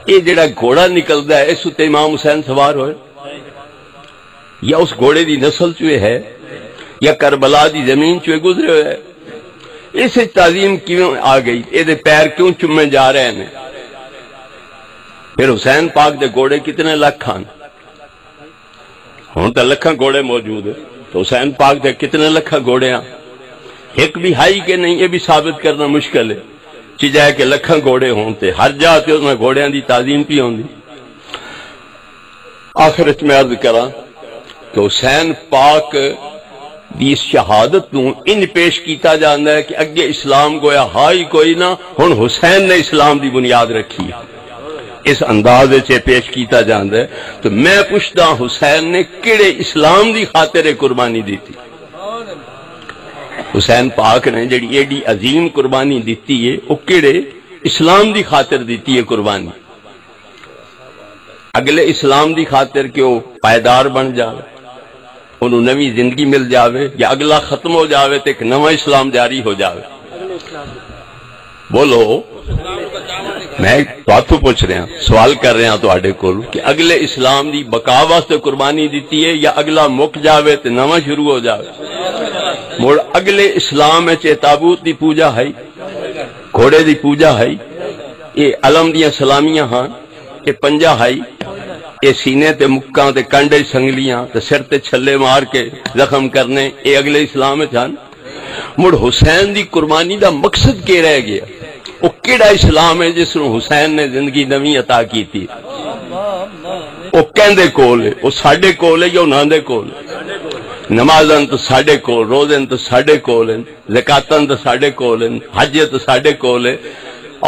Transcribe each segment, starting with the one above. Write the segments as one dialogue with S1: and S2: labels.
S1: یہ جڑا گھوڑا نکلتا ہے اس تے امام حسین سوار ہوئے یا اس گھوڑے دی نسل چوئے ہے یا کربلا دی زمین چوئے گزرے ہوئے ہے؟ اسے تعظیم کیوں آ گئی؟ یہ پیر کیوں چومے جا رہے ہیں؟ پھر حسین پاک دے گھوڑے کتنے لکھ ہیں؟ ہوں تو لکھاں گھوڑے موجود ہیں، تو حسین پاک دے کتنے لکھاں گھوڑے ہیں؟ ایک بھی ہائی کہ نہیں، یہ بھی ثابت کرنا مشکل ہے۔ چیزیں کہ لکھاں گھوڑے ہوں تے ہر جا تے اس میں گھوڑیاں دی تعظیم پی ہوندی۔ آخرت میں عرض کراں کہ حسین پاک دی شہادت نو ان پیش کیتا جاندا ہے کہ اگے اسلام گویا ہائی کوئی نہ، ہن حسین نے اسلام دی بنیاد رکھی، اس انداز سے پیش کیتا جاندا ہے۔ تو میں پوچھتا حسین نے کیڑے اسلام دی خاطر قربانی دیتی؟ حسین پاک نے جڑی ایڈی عظیم قربانی دیتی ہے وہ کیڑے اسلام دی خاطر دیتی ہے قربانی؟ اگلے اسلام دی خاطر کہ وہ پائیدار بن جاوے، انہوں نوی زندگی مل جاوے، یا اگلا ختم ہو جاوے تو ایک نواں اسلام جاری ہو جاوے؟ بولو، میں باتوں پوچھ رہا ہوں، سوال کر رہا ہوں تواڈے کول کہ اگلے اسلام دی بقا واسطے قربانی دیتی ہے یا اگلا مک جاوے تو نواں شروع ہو جاوے؟ مڑ اگلے اسلام ہے تابوت دی پوجا ہے، گھوڑے دی پوجا ہے، یہ علم دیاں سلامیاں ہاں، یہ پنجا ہے، یہ سینے تے مکاں تے کنڈے سنگلیاں تے سر تے چھلے مار کے زخم کرنے، یہ اگلے اسلام ہے جان۔ مڑ حسین دی قربانی دا مقصد کیا رہ گیا؟ وہ کیڑا اسلام ہے جس نو حسین نے زندگی نویں عطا کی تھی؟ وہ کہندے کول ہے، وہ ساڈے کول ہے یا انہاں دے کول ہے؟ نمازن تو ساڈے کول، روزن تو ساڈے کول ہیں، زکاتن تو ساڈے کول ہیں، حج تو ساڈے کول ہے،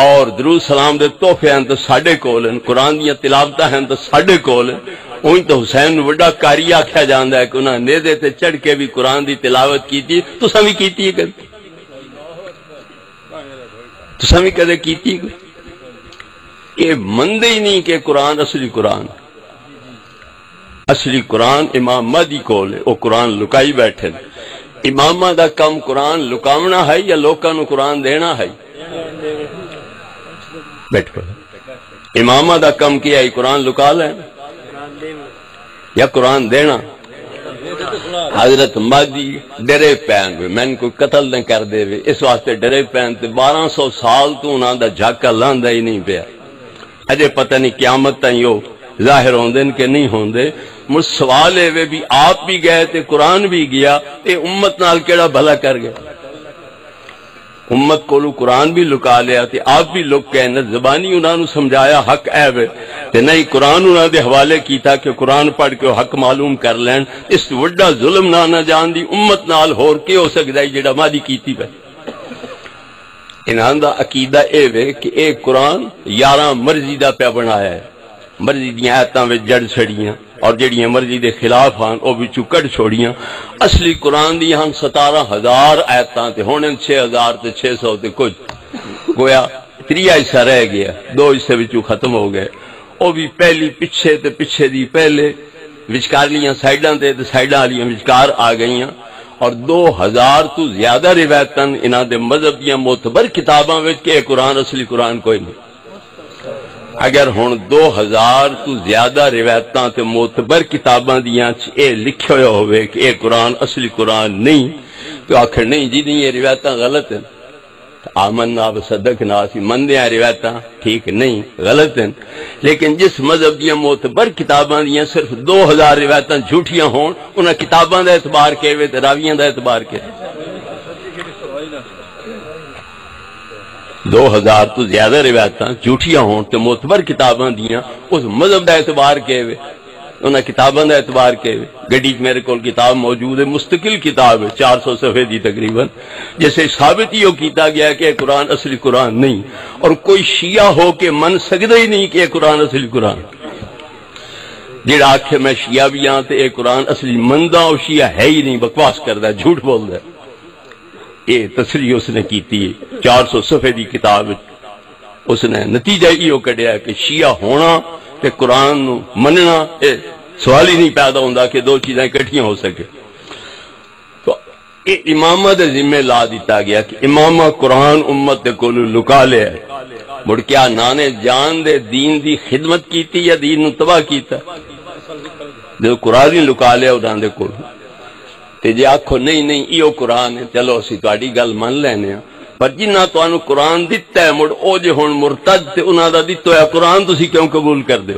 S1: اور درود سلام دے تحفے ہیں تو ساڈے کول ہیں، قرآن دیاں تلاوتاں ہیں تو ساڈے کول ہیں۔ اُن تو حسین وڈا کاری آکھیا جاندا ہے کہ انہاں نیزے تے چڑھ کے بھی قرآن دی تلاوت کیتی، تساں وی کیتی ہے کدے؟ تساں وی کدے کیتی ہے؟ یہ مندے ہی نہیں کہ قرآن اصلی قرآن، اصلی قرآن امام مہدی کول ہے، وہ قرآن لکائی بیٹھے۔ امامہ دا کم قرآن لکاونا ہے یا لوکاں نو قرآن دینا ہے؟ بیٹھو، امامہ دا کم کیا ہے؟ قرآن لکا لینا یا قرآن دینا؟ حضرت مہدی ڈرے پین میں کوئی قتل نہ کر دے، اس واسطے ڈرے پین تے 1200 سال تو انہاں دا جھاکا لاندا ہی نہیں پیا، اجے پتہ نہیں قیامت تائیں یو ظاہر ہوندے کہ نہیں ہوندے۔ مجھ سوال ہے بھی آپ بھی گئے تے قرآن بھی گیا، اے امت نال کیڑا بھلا کر گئے؟ امت کو قرآن بھی لکا لیا تے آپ بھی لک گئے، نہ زبانی انہاں نو سمجھایا حق عیب تے نہیں قرآن انہاں دے حوالے کیتا کہ قرآن پڑھ کے حق معلوم کر لین۔ اس وڈا ظلم نہ جان دی امت نال ہور کی ہو سکدا ہے جڑا مہدی کیتی پے؟ انہاں دا عقیدہ اے وے کہ اے قرآن 11 مرضی دا پیا بنایا ہے، مرضی دیاں آیتاں وچ جڑ چھڑیاں اور جڑیاں مرضی دے خلاف ہاں او وچوں کڈ چھوڑیاں۔ اصلی قرآن دی ہاں 17,000 آیتاں تے ہونے 6,000 تے 600 تے کچھ، گویا 3 حصہ رہ گیا، 2 حصے وچوں ختم ہو گئے، او بھی پہلی پچھے تے پچھے دی پہلے، وچکارلیاں سائیڈاں تے سائیڈاں والیاں وچکار آ گئیاں، اور 2000 تو زیادہ روایتاں انہاں دے مذہب دیاں معتبر کتاباں وچ کہ قرآن اصلی قرآن کوئی نہیں۔ اگر ہن 2000 تو زیادہ روایتاں تے معتبر کتاباں دیاں اے لکھے ہوئے ہوئے کہ اے قرآن اصلی قرآن نہیں، تو آخر نہیں جی نہیں یہ روایتاں غلط ہیں، آمنا وصدقنا سی مندیاں روایتاں ٹھیک نہیں، غلط ہیں، لیکن جس مذہب دیاں معتبر کتاباں دیاں صرف 2000 روایتاں جھوٹیاں ہون، انہاں کتاباں دا اعتبار کیوے تے راویاں دا اعتبار کیوے؟ 2000 تو زیادہ روایتاں جھوٹیاں ہون تے معتبر کتاباں دیاں اس مذہب دا اعتبار کیوے؟ انہاں کتاباں دا اعتبار کیوے؟ گڈی میرے کول کتاب موجود ہے، مستقل کتاب ہے 400 صفحے دی تقریباً، جیسے ثابت ہی کیتا گیا کہ قرآن اصلی قرآن نہیں، اور کوئی شیعہ ہو کے من سکدا ہی نہیں کہ قرآن اصلی قرآن، جڑا آکھے میں شیعہ بھی ہاں تے اے قرآن اصلی مندا او شیعہ ہے ہی نہیں، بکواس کردا ہے، جھوٹ بولدا ہے۔ یہ تصریح اس نے کیتی ہے 400 صفحے دی کتاب، اس نے نتیجہ یہ کڈیا کہ شیعہ ہونا تے قرآن نو مننا اے سوال ہی نہیں پیدا ہوندا کہ دو چیزیں اکٹھیاں ہو سکے۔ تو یہ امامہ دے ذمہ لا دیتا گیا کہ امامہ قرآن امت دے کولوں لکا لیا ہے، مڑ کیا نانے جان دے دین دی خدمت کیتی یا دین نو تباہ کیتا؟ جو قرآن ہی لکا لیا انہاں دے کول تے جے آکھو نہیں ایو قرآن ہے چلو اسی تہاڈی گل من لینے ہاں، پر جنہاں تانوں قرآن دتا ہے مڑ او جے ہن مرتد تے انہاں دا دتا ہویا قرآن تسی کیوں قبول کر دیو؟